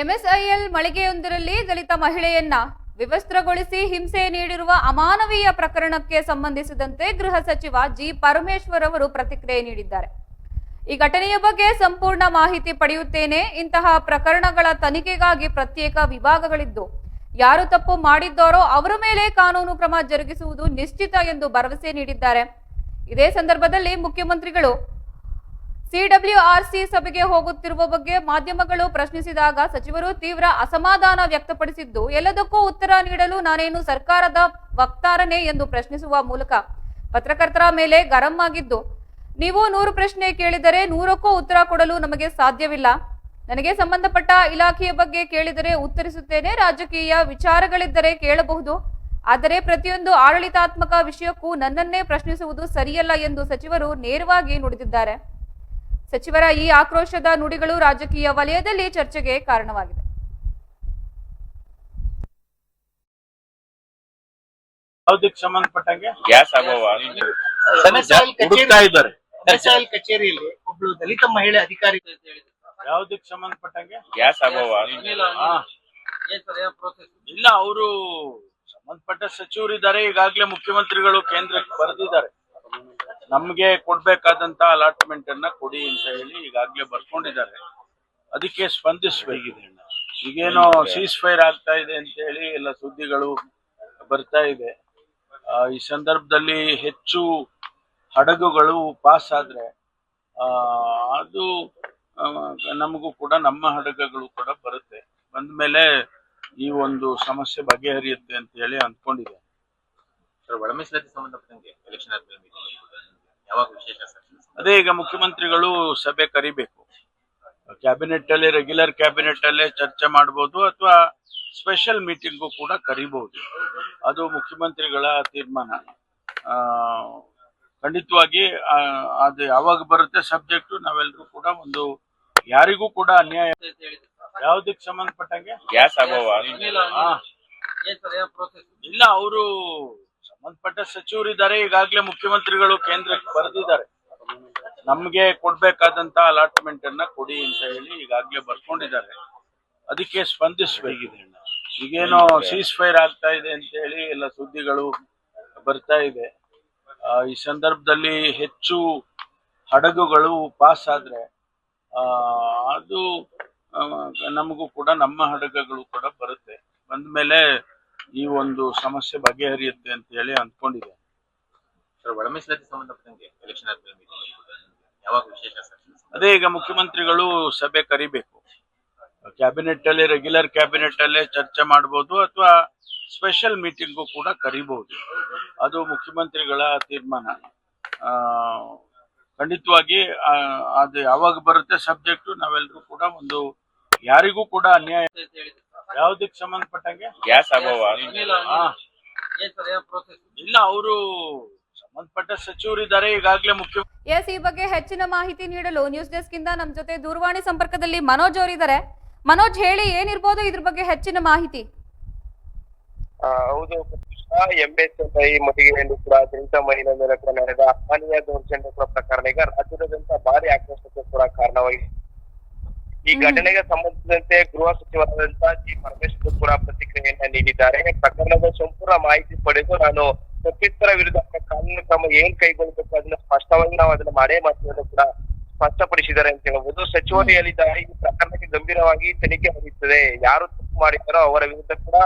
MSIL ಮಳಿಗೆಯೊಂದರಲ್ಲಿ ದಲಿತ ಮಹಿಳೆಯನ್ನ ವಿವಸ್ತ್ರಗೊಳಿಸಿ ಹಿಂಸೆ ನೀಡಿರುವ ಅಮಾನವೀಯ ಪ್ರಕರಣಕ್ಕೆ ಸಂಬಂಧಿಸಿದಂತೆ ಗೃಹ ಸಚಿವ ಜಿ ಪರಮೇಶ್ವರ್ ಅವರು ಪ್ರತಿಕ್ರಿಯೆ ನೀಡಿದ್ದಾರೆ. ಈ ಘಟನೆಯ ಬಗ್ಗೆ ಸಂಪೂರ್ಣ ಮಾಹಿತಿ ಪಡೆಯುತ್ತೇನೆ. ಇಂತಹ ಪ್ರಕರಣಗಳ ತನಿಖೆಗಾಗಿ ಪ್ರತ್ಯೇಕ ವಿಭಾಗಗಳಿದ್ದು ಯಾರು ತಪ್ಪು ಮಾಡಿದ್ದಾರೋ ಅವರ ಮೇಲೆ ಕಾನೂನು ಕ್ರಮ ಜರುಗಿಸುವುದು ನಿಶ್ಚಿತ ಎಂದು ಭರವಸೆ ನೀಡಿದ್ದಾರೆ. ಇದೇ ಸಂದರ್ಭದಲ್ಲಿ ಮುಖ್ಯಮಂತ್ರಿಗಳು ಸಿಡಬ್ಲ್ಯೂಆರ್ಸಿ ಸಭೆಗೆ ಹೋಗುತ್ತಿರುವ ಬಗ್ಗೆ ಮಾಧ್ಯಮಗಳು ಪ್ರಶ್ನಿಸಿದಾಗ ಸಚಿವರು ತೀವ್ರ ಅಸಮಾಧಾನ ವ್ಯಕ್ತಪಡಿಸಿದ್ದು, ಎಲ್ಲದಕ್ಕೂ ಉತ್ತರ ನೀಡಲು ನಾನೇನು ಸರ್ಕಾರದ ವಕ್ತಾರನೇ ಎಂದು ಪ್ರಶ್ನಿಸುವ ಮೂಲಕ ಪತ್ರಕರ್ತರ ಮೇಲೆ ಗರಂ ಆಗಿದ್ದು, ನೀವು 100 ಪ್ರಶ್ನೆ ಕೇಳಿದರೆ 100ಕ್ಕೂ ಉತ್ತರ ಕೊಡಲು ನಮಗೆ ಸಾಧ್ಯವಿಲ್ಲ. ನನಗೆ ಸಂಬಂಧಪಟ್ಟ ಇಲಾಖೆಯ ಬಗ್ಗೆ ಕೇಳಿದರೆ ಉತ್ತರಿಸುತ್ತೇನೆ. ರಾಜಕೀಯ ವಿಚಾರಗಳಿದ್ದರೆ ಕೇಳಬಹುದು, ಆದರೆ ಪ್ರತಿಯೊಂದು ಆಡಳಿತಾತ್ಮಕ ವಿಷಯಕ್ಕೂ ನನ್ನನ್ನೇ ಪ್ರಶ್ನಿಸುವುದು ಸರಿಯಲ್ಲ ಎಂದು ಸಚಿವರು ನೇರವಾಗಿ ನುಡಿದಿದ್ದಾರೆ. ಸಚಿವರ ಈ ಆಕ್ರೋಶದ ನುಡಿಗಳು ರಾಜಕೀಯ ವಲಯದಲ್ಲಿ ಚರ್ಚೆಗೆ ಕಾರಣವಾಗಿದೆ. ಯಾವುದಕ್ಕೆ ಸಂಬಂಧಪಟ್ಟಂಗೆ ಗ್ಯಾಸ್ ಅಭಾವ ಕಚೇರಿಯಲ್ಲಿ ಒಬ್ಳು ದಲಿತ ಮಹಿಳೆ ಅಧಿಕಾರಿ ಯಾವುದಕ್ಕೆ ಸಂಬಂಧಪಟ್ಟಂಗೆ ಗ್ಯಾಸ್ ಅಭಾವ ಇಲ್ಲ, ಅವರು ಸಂಬಂಧಪಟ್ಟ ಸಚಿವರಿದ್ದಾರೆ. ಈಗಾಗಲೇ ಮುಖ್ಯಮಂತ್ರಿಗಳು ಕೇಂದ್ರಕ್ಕೆ ಬರೆದಿದ್ದಾರೆ, ನಮ್ಗೆ ಕೊಡ್ಬೇಕಾದಂತ ಅಲಾಟ್ಮೆಂಟ್ ಅನ್ನ ಕೊಡಿ ಅಂತ ಹೇಳಿ ಈಗಾಗಲೇ ಬರ್ಕೊಂಡಿದ್ದಾರೆ. ಅದಕ್ಕೆ ಸ್ಪಂದಿಸಬೇಕಿದೆ. ಈಗೇನೋ ಸೀಸ್ ಫೈರ್ ಆಗ್ತಾ ಇದೆ ಅಂತ ಹೇಳಿ ಎಲ್ಲ ಸುದ್ದಿಗಳು ಬರ್ತಾ ಇದೆ. ಈ ಸಂದರ್ಭದಲ್ಲಿ ಹೆಚ್ಚು ಹಡಗುಗಳು ಪಾಸ್ ಆದ್ರೆ ಅದು ನಮಗೂ ಕೂಡ ನಮ್ಮ ಹಡಗುಗಳು ಕೂಡ ಬರುತ್ತೆ. ಬಂದ ಮೇಲೆ ಈ ಒಂದು ಸಮಸ್ಯೆ ಬಗೆಹರಿಯುತ್ತೆ ಅಂತ ಹೇಳಿ ಅಂದ್ಕೊಂಡಿದೆ. ಒಳ ಮೀಸಲಾತಿ ಸಂಬಂಧಪಟ್ಟಂಗೆ ಎಲೆಕ್ಷನ್ ಯಾವಾಗ ವಿಶೇಷ ಅದೇ ಈಗ ಮುಖ್ಯಮಂತ್ರಿಗಳು ಸಭೆ ಕರಿಬೇಕು. ಕ್ಯಾಬಿನೆಟ್ ಅಲ್ಲಿ, ರೆಗ್ಯುಲರ್ ಕ್ಯಾಬಿನೆಟ್ ಅಲ್ಲೇ ಚರ್ಚೆ ಮಾಡಬಹುದು ಅಥವಾ ಸ್ಪೆಷಲ್ ಮೀಟಿಂಗು ಕೂಡ ಕರಿಬಹುದು. ಅದು ಮುಖ್ಯಮಂತ್ರಿಗಳ ತೀರ್ಮಾನ. ಖಂಡಿತವಾಗಿ ಅದು ಯಾವಾಗ ಬರುತ್ತೆ ಸಬ್ಜೆಕ್ಟ್ ನಾವೆಲ್ಲರೂ ಕೂಡ ಒಂದು ಯಾರಿಗೂ ಕೂಡ ಅನ್ಯಾಯ ಯಾವುದಕ್ಕೆ ಸಂಬಂಧಪಟ್ಟಂಗೆ ಗ್ಯಾಸ್ ಅಭಾವ ಇಲ್ಲ, ಅವರು ಸಂಬಂಧಪಟ್ಟ ಸಚಿವರಿದ್ದಾರೆ. ಈಗಾಗಲೇ ಮುಖ್ಯಮಂತ್ರಿಗಳು ಕೇಂದ್ರಕ್ಕೆ ಬರೆದಿದ್ದಾರೆ, ನಮ್ಗೆ ಕೊಡ್ಬೇಕಾದಂತ ಅಲಾಟ್ಮೆಂಟ್ ಅನ್ನ ಕೊಡಿ ಅಂತ ಹೇಳಿ ಈಗಾಗಲೇ ಬರ್ಕೊಂಡಿದ್ದಾರೆ. ಅದಕ್ಕೆ ಸ್ಪಂದಿಸಬೇಕಿದೆ. ಈಗೇನೋ ಸೀಸ್ ಫೈರ್ ಆಗ್ತಾ ಇದೆ ಅಂತ ಹೇಳಿ ಎಲ್ಲ ಸುದ್ದಿಗಳು ಬರ್ತಾ ಇದೆ. ಈ ಸಂದರ್ಭದಲ್ಲಿ ಹೆಚ್ಚು ಹಡಗುಗಳು ಪಾಸ್ ಆದ್ರೆ ಅದು ನಮಗೂ ಕೂಡ ನಮ್ಮ ಹಡಗುಗಳು ಕೂಡ ಬರುತ್ತೆ. ಬಂದ ಮೇಲೆ ಈ ಒಂದು ಸಮಸ್ಯೆ ಬಗೆಹರಿಯುತ್ತೆ ಅಂತ ಹೇಳಿ ಅಂದ್ಕೊಂಡಿದೆ. ಒಳ ಮೀಸಲಾತಿ ಸಂಬಂಧಪಟ್ಟಂಗೆ ಎಲೆಕ್ಷನ್ ಯಾವಾಗ ವಿಶೇಷ ಅದೇ ಈಗ ಮುಖ್ಯಮಂತ್ರಿಗಳು ಸಭೆ ಕರಿಬೇಕು. ಕ್ಯಾಬಿನೆಟ್ ಅಲ್ಲಿ, ರೆಗ್ಯುಲರ್ ಕ್ಯಾಬಿನೆಟ್ ಅಲ್ಲೇ ಚರ್ಚೆ ಮಾಡಬಹುದು ಅಥವಾ ಸ್ಪೆಷಲ್ ಮೀಟಿಂಗು ಕೂಡ ಕರಿಬಹುದು. ಅದು ಮುಖ್ಯಮಂತ್ರಿಗಳ ತೀರ್ಮಾನ. ಖಂಡಿತವಾಗಿ ಅದು ಯಾವಾಗ ಬರುತ್ತೆ ಸಬ್ಜೆಕ್ಟ್ ನಾವೆಲ್ಲರೂ ಕೂಡ ಒಂದು ಯಾರಿಗೂ ಕೂಡ ಅನ್ಯಾಯ ಯಾವುದಕ್ಕೆ ಸಂಬಂಧಪಟ್ಟಂಗೆ ಗ್ಯಾಸ್ ಅಭಾವ ಇಲ್ಲ, ಅವರು ಸಂಬಂಧಪಟ್ಟ ಸಚಿವರಿದ್ದಾರೆ. ಈಗಾಗಲೇ ಈ ಬಗ್ಗೆ ಹೆಚ್ಚಿನ ಮಾಹಿತಿ ನೀಡಲು ನ್ಯೂಸ್ ಡೆಸ್ಕ್ ಇಂದ ನಮ್ಮ ಜೊತೆ ದೂರವಾಣಿ ಸಂಪರ್ಕದಲ್ಲಿ ಮನೋಜ್ ಅವರಿದ್ದಾರೆ. ಮನೋಜ್, ಹೇಳಿ, ಏನಿರ್ಬೋದು ಇದ್ರ ಬಗ್ಗೆ ಹೆಚ್ಚಿನ ಮಾಹಿತಿ? ಹೌದು, ಎಂಎಸ್ಎಫ್ಐ ಮಳಿಗೆಯಲ್ಲಿ ಕೂಡ ದಲಿತ ಮಹಿಳೆ ಮೇಲೆ ಕೂಡ ನಡೆದ ಅಮಾನವೀಯ ದೌರ್ಜನ್ಯ ಪ್ರಕರಣ ಈಗ ರಾಜ್ಯದಾದ್ಯಂತ ಭಾರಿ ಆಕ್ರೋಶಕ್ಕೆ ಕೂಡ ಕಾರಣವಾಗಿದೆ. ಈ ಘಟನೆಗೆ ಸಂಬಂಧಿಸಿದಂತೆ ಗೃಹ ಸಚಿವರಾದಂತಹ ಜಿ ಪರಮೇಶ್ವರ್ ಕೂಡ ಪ್ರತಿಕ್ರಿಯೆಯನ್ನ ನೀಡಿದ್ದಾರೆ. ಪ್ರಕರಣದ ಸಂಪೂರ್ಣ ಮಾಹಿತಿ ಪಡೆದು ನಾನು ತಪ್ಪಿತರ ವಿರುದ್ಧ ಕಾನೂನು ಕ್ರಮ ಏನ್ ಕೈಗೊಳ್ಳಬೇಕು ಅದನ್ನ ಸ್ಪಷ್ಟವಾಗಿ ನಾವು ಅದನ್ನ ಮಾಡೇ ಮಾಡ್ತೀವಿ ಕೂಡ ಸ್ಪಷ್ಟಪಡಿಸಿದ್ದಾರೆ ಅಂತ ಹೇಳ್ಬೋದು. ಸಚಿವರು ಹೇಳಿದ್ದಾರೆ, ಈ ಪ್ರಕರಣಕ್ಕೆ ಗಂಭೀರವಾಗಿ ತನಿಖೆ ನಡೆಯುತ್ತದೆ, ಯಾರು ತಪ್ಪು ಮಾಡಿದ್ದಾರೋ ಅವರ ವಿರುದ್ಧ ಕೂಡ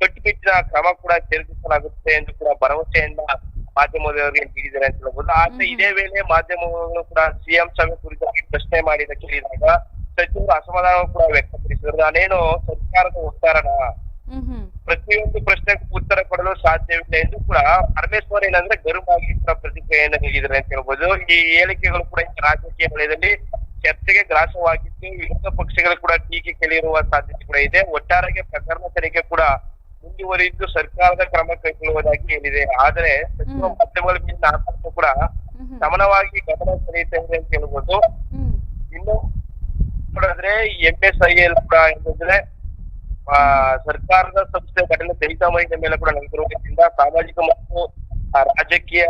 ಕಟ್ಟುನಿಟ್ಟಿನ ಕ್ರಮ ಕೂಡ ಜರುಗಿಸಲಾಗುತ್ತೆ ಎಂದು ಕೂಡ ಭರವಸೆಯನ್ನ ಮಾಧ್ಯಮದವರಿಗೆ ನೀಡಿದ್ದಾರೆ ಅಂತ ಹೇಳ್ಬೋದು. ಆದ್ರೆ ಇದೇ ವೇಳೆ ಮಾಧ್ಯಮಗಳು ಕೂಡ ಸಿಎಂ ಸಭೆ ಕುರಿತಾಗಿ ಪ್ರಶ್ನೆ ಕೇಳಿದಾಗ ಸಚಿವರು ಅಸಮಾಧಾನ ಕೂಡ ವ್ಯಕ್ತಪಡಿಸಿದರು. ನಾನೇನು ಸರ್ಕಾರದ ವಕ್ತಾರನ, ಪ್ರತಿಯೊಂದು ಪ್ರಶ್ನೆಗೂ ಉತ್ತರ ಕೊಡಲು ಸಾಧ್ಯವಿಲ್ಲ ಎಂದು ಕೂಡ ಪರಮೇಶ್ವರ್ ಏನಂದ್ರೆ ಗರುವಾಗಿ ಕೂಡ ಪ್ರತಿಕ್ರಿಯೆಯನ್ನು ನೀಡಿದ್ದಾರೆ ಅಂತ ಹೇಳ್ಬೋದು. ಈ ಹೇಳಿಕೆಗಳು ಕೂಡ ರಾಜಕೀಯ ವಲಯದಲ್ಲಿ ಚರ್ಚೆಗೆ ಗ್ರಾಸವಾಗಿದ್ದು ವಿರೋಧ ಪಕ್ಷಗಳು ಕೂಡ ಟೀಕೆ ಕೇಳಿರುವ ಸಾಧ್ಯತೆ ಕೂಡ ಇದೆ. ಒಟ್ಟಾರೆಗೆ ಪ್ರಕರಣ ತನಿಖೆ ಕೂಡ ಮುಂದುವರಿದ್ದು ಸರ್ಕಾರದ ಕ್ರಮ ಕೈಗೊಳ್ಳುವುದಾಗಿ ಹೇಳಿದೆ. ಆದರೆ ಸಚಿವ ಮಾಧ್ಯಮಗಳ ಮೇಲಿನ ಆತಂಕ ಕೂಡ ಸಮಾನವಾಗಿ ಗಮನ ಸೆಳೆಯುತ್ತಾ ಇದೆ ಅಂತ ಹೇಳ್ಬೋದು. ಇನ್ನು ನೋಡಿದ್ರೆ ಎಂಎಸ್ಐಎಲ್ ಕೂಡ ಏನಂದ್ರೆ ಸರ್ಕಾರದ ಸಂಸ್ಥೆ ಘಟನೆ ದಲಿತ ಮಹಿಳೆ ಮೇಲೆ ಕೂಡ ನಡೆದಿರುವುದರಿಂದ ಸಾಮಾಜಿಕ ಮತ್ತು ರಾಜಕೀಯ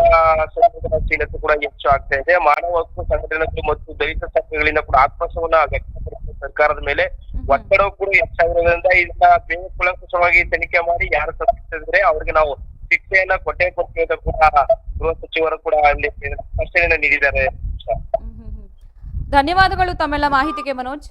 ಸಂವೇದನಾಶೀಲತೆ ಕೂಡ ಹೆಚ್ಚು ಆಗ್ತಾ ಇದೆ. ಮಾನವ ಹಕ್ಕು ಸಂಘಟನೆಗಳು ಮತ್ತು ದಲಿತ ಸಂಘಗಳಿಂದ ಕೂಡ ಆಕ್ರೋಶವನ್ನ ವ್ಯಕ್ತಪಡಿಸಿದ ಸರ್ಕಾರದ ಮೇಲೆ ಒತ್ತಡ ಕೂಡ ಹೆಚ್ಚಾಗಿರೋದ್ರಿಂದ ಇದನ್ನ ಬೇಗ ಕೂಲಂಕುಷವಾಗಿ ತನಿಖೆ ಮಾಡಿ ಯಾರು ತಪ್ಪಿಸಿದ್ರೆ ಅವ್ರಿಗೆ ನಾವು ಶಿಕ್ಷೆಯನ್ನ ಕೊಟ್ಟೇ ಕೊಡ್ತೀವಿ ಅಂತ ಕೂಡ ಗೃಹ ಸಚಿವರು ಕೂಡ ಅಲ್ಲಿ ಸ್ಪಷ್ಟನೆಯನ್ನ ನೀಡಿದ್ದಾರೆ. ಧನ್ಯವಾದಗಳು ತಮ್ಮೆಲ್ಲ ಮಾಹಿತಿಗೆ ಮನೋಜ್.